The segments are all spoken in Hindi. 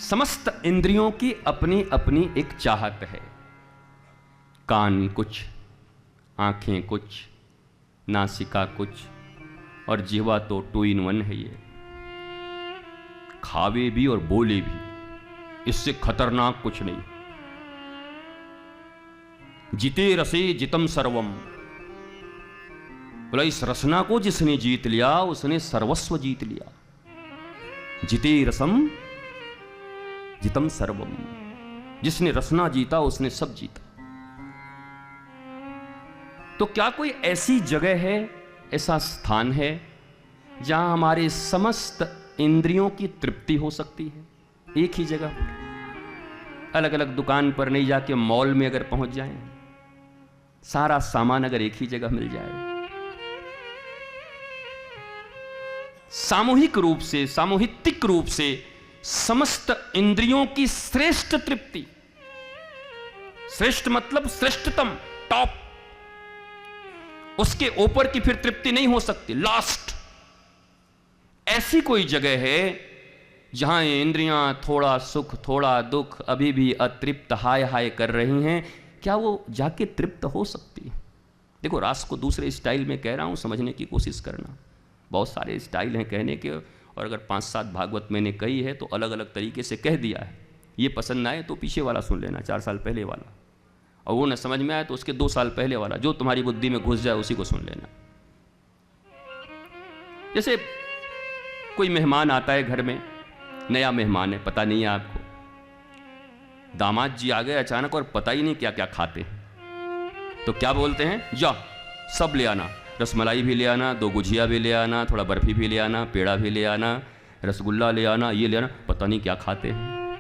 समस्त इंद्रियों की अपनी अपनी एक चाहत है। कान कुछ, आंखें कुछ, नासिका कुछ और जीवा तो 2 in 1 है। ये खावे भी और बोले भी, इससे खतरनाक कुछ नहीं। जिते रसे जितम सर्वम, बोला इस रसना को जिसने जीत लिया उसने सर्वस्व जीत लिया। जिते रसम जितम सर्वम, जिसने रसना जीता उसने सब जीता। तो क्या कोई ऐसी जगह है, ऐसा स्थान है जहां हमारे समस्त इंद्रियों की तृप्ति हो सकती है? एक ही जगह पर, अलग अलग दुकान पर नहीं जाके मॉल में अगर पहुंच जाएं, सारा सामान अगर एक ही जगह मिल जाए, सामूहिक रूप से, सामूहिक रूप से समस्त इंद्रियों की श्रेष्ठ तृप्ति। श्रेष्ठ मतलब श्रेष्ठतम, टॉप, उसके ऊपर की फिर तृप्ति नहीं हो सकती, लास्ट। ऐसी कोई जगह है जहां ये इंद्रियां थोड़ा सुख थोड़ा दुख अभी भी अतृप्त हाय हाय कर रही हैं, क्या वो जाके तृप्त हो सकती है? देखो, रास को दूसरे स्टाइल में कह रहा हूं, समझने की कोशिश करना। बहुत सारे स्टाइल हैं कहने के, और अगर 5-7 भागवत मैंने कही है तो अलग अलग तरीके से कह दिया है। ये पसंद ना आए तो पीछे वाला सुन लेना, 4 साल पहले वाला, और वो न समझ में आए तो उसके 2 साल पहले वाला, जो तुम्हारी बुद्धि में घुस जाए उसी को सुन लेना। जैसे कोई मेहमान आता है घर में, नया मेहमान है, पता नहीं है आपको, दामाद जी आ गए अचानक और पता ही नहीं क्या क्या खाते हैं, तो क्या बोलते हैं? जा सब ले आना, रसमलाई भी ले आना, 2 गुझिया भी ले आना, थोड़ा बर्फी भी ले आना, पेड़ा भी ले आना, रसगुल्ला ले आना, ये ले आना, पता नहीं क्या खाते हैं।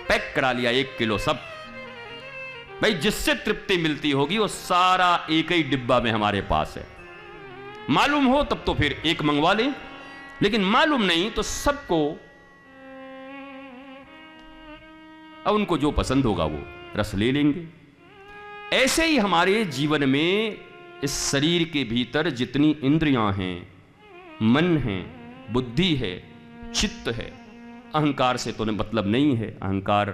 पैक करा लिया 1 किलो सब। भाई जिससे तृप्ति मिलती होगी वो सारा एक ही डिब्बा में हमारे पास है। मालूम हो तब तो फिर एक मंगवा लें, लेकिन मालूम नहीं तो सबको, अब उनको जो पसंद होगा वो रस ले लेंगे। ऐसे ही हमारे जीवन में इस शरीर के भीतर जितनी इंद्रियां हैं, मन है, बुद्धि है, चित्त है, अहंकार से तो मतलब नहीं है, अहंकार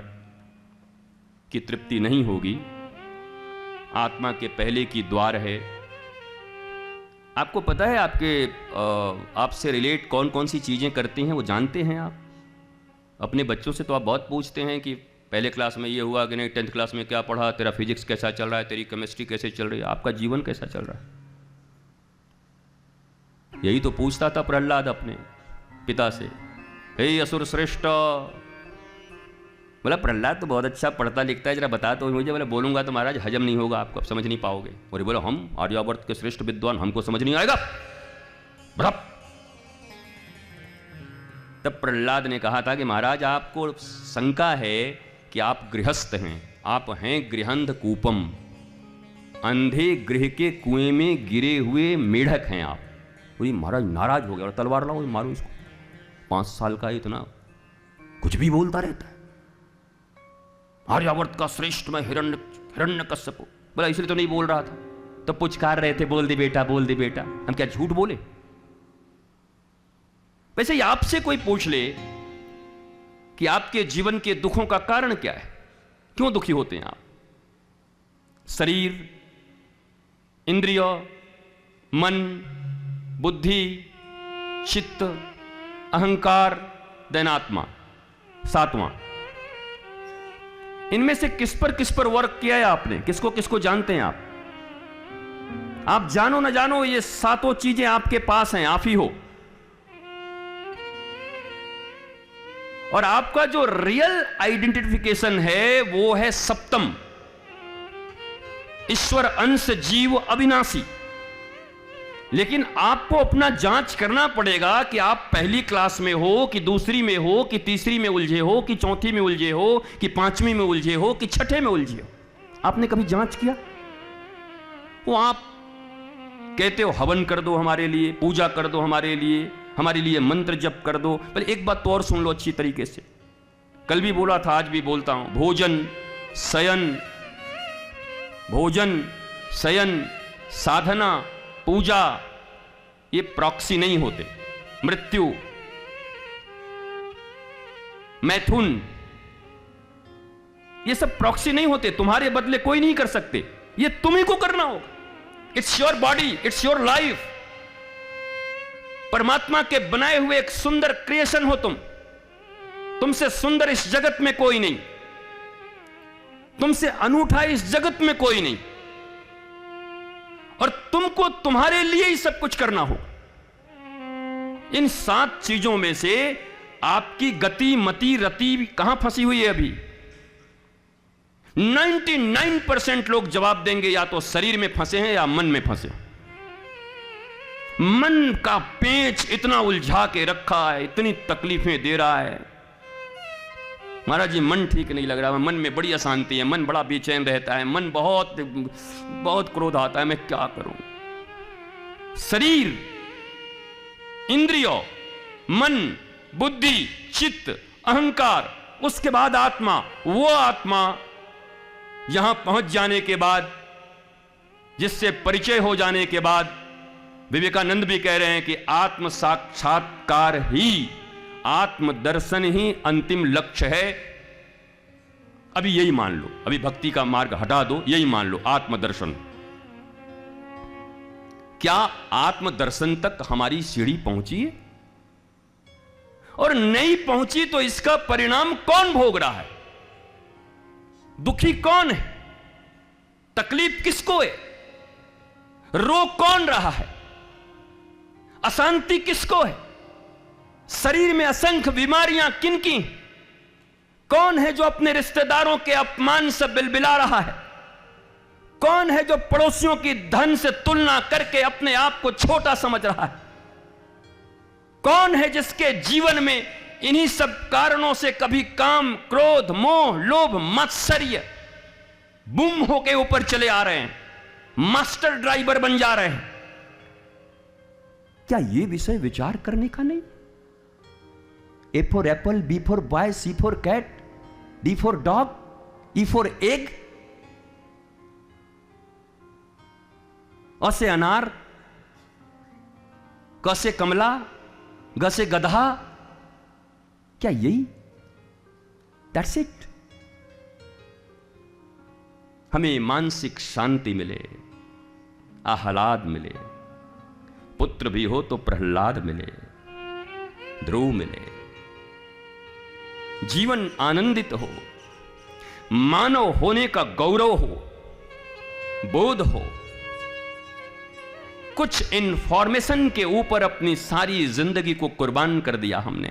की तृप्ति नहीं होगी। आत्मा के पहले की द्वार है। आपको पता है आपसे रिलेट कौन कौन सी चीजें करती हैं, वो जानते हैं आप? अपने बच्चों से तो आप बहुत पूछते हैं कि पहले क्लास में ये हुआ कि नहीं, 10th क्लास में क्या पढ़ा, तेरा फिजिक्स कैसा चल रहा है, तेरी केमिस्ट्री कैसे चल रही है, आपका जीवन कैसा चल रहा है? यही तो पूछता था प्रहलाद अपने पिता से, हे असुर श्रेष्ठ। बोला प्रहलाद तो बहुत अच्छा पढ़ता लिखता है, जरा बता तो मुझे। बोला बोलूंगा तो महाराज हजम नहीं होगा, आपको आप समझ नहीं पाओगे। और बोला हम आर्यावर्त के श्रेष्ठ विद्वान, हमको समझ नहीं आएगा। तब प्रहलाद ने कहा था कि महाराज आपको शंका है कि आप गृहस्थ हैं, आप हैं गृहंध कूपम, अंधे गृह के कुएं में गिरे हुए मेढक हैं आप। पूरी महाराज नाराज हो गया और तलवार लाओ मारो इसको। 5 साल का इतना कुछ भी बोलता रहता है। आर्यावर्त का श्रेष्ठ में हिरण्यकश्यप। बोला इसलिए तो नहीं बोल रहा था, तो पुचकार रहे थे, बोल दे बेटा, बोल दे बेटा। हम क्या झूठ बोले? वैसे ही आपसे कोई पूछ ले कि आपके जीवन के दुखों का कारण क्या है, क्यों दुखी होते हैं आप? शरीर, इंद्रिय, मन, बुद्धि, चित्त, अहंकार, दैनात्मा, 7वां। इनमें से किस पर वर्क किया है आपने? किसको किसको जानते हैं आप? आप जानो ना जानो, ये 7 चीजें आपके पास हैं, आप ही हो। और आपका जो रियल आइडेंटिफिकेशन है वो है सप्तम, ईश्वर अंश जीव अविनाशी। लेकिन आपको अपना जांच करना पड़ेगा कि आप पहली क्लास में हो कि दूसरी में हो कि तीसरी में उलझे हो कि चौथी में उलझे हो कि 5वीं में उलझे हो कि 6ठे में उलझे हो। आपने कभी जांच किया? वो आप कहते हो हवन कर दो हमारे लिए, पूजा कर दो हमारे लिए मंत्र जप कर दो। पहले एक बात तो और सुन लो अच्छी तरीके से, कल भी बोला था आज भी बोलता हूं, भोजन शयन साधना पूजा ये प्रॉक्सी नहीं होते। मृत्यु, मैथुन ये सब प्रॉक्सी नहीं होते, तुम्हारे बदले कोई नहीं कर सकते, ये तुम्ही को करना होगा। It's your body, it's your life. परमात्मा के बनाए हुए एक सुंदर क्रिएशन हो तुम, तुमसे सुंदर इस जगत में कोई नहीं, तुमसे अनूठा इस जगत में कोई नहीं, और तुमको तुम्हारे लिए ही सब कुछ करना हो। इन 7 चीजों में से आपकी गति, मति, रति कहां फंसी हुई है अभी? 99% लोग जवाब देंगे या तो शरीर में फंसे हैं या मन में फंसे। मन का पेंच इतना उलझा के रखा है, इतनी तकलीफें दे रहा है। महाराज जी मन ठीक नहीं लग रहा, मन में बड़ी अशांति है, मन बड़ा बेचैन रहता है, मन बहुत बहुत क्रोध आता है, मैं क्या करूं? शरीर, इंद्रियों, मन, बुद्धि, चित्त, अहंकार, उसके बाद आत्मा। वो आत्मा यहां पहुंच जाने के बाद, जिससे परिचय हो जाने के बाद, विवेकानंद भी कह रहे हैं कि आत्म साक्षात्कार ही, आत्मदर्शन ही अंतिम लक्ष्य है। अभी यही मान लो, अभी भक्ति का मार्ग हटा दो, यही मान लो आत्मदर्शन। क्या आत्मदर्शन तक हमारी सीढ़ी पहुंची है? और नहीं पहुंची तो इसका परिणाम कौन भोग रहा है? दुखी कौन है? तकलीफ किसको है? रो कौन रहा है? अशांति किसको है? शरीर में असंख्य बीमारियां किनकी? कौन है जो अपने रिश्तेदारों के अपमान से बिलबिला रहा है? कौन है जो पड़ोसियों की धन से तुलना करके अपने आप को छोटा समझ रहा है? कौन है जिसके जीवन में इन्हीं सब कारणों से कभी काम, क्रोध, मोह, लोभ, मात्सर्य बुम होके ऊपर चले आ रहे हैं, मास्टर ड्राइवर बन जा रहे हैं? क्या यह विषय विचार करने का नहीं? A for apple, B for boy, C for cat, D for dog, E for egg, अ से अनार, क से कमला, ग से गधा। क्या यही? That's it। हमें मानसिक शांति मिले, आह्लाद मिले, पुत्र भी हो तो प्रहलाद मिले, ध्रुव मिले, जीवन आनंदित हो, मानव होने का गौरव हो, बोध हो। कुछ इंफॉर्मेशन के ऊपर अपनी सारी जिंदगी को कुर्बान कर दिया हमने।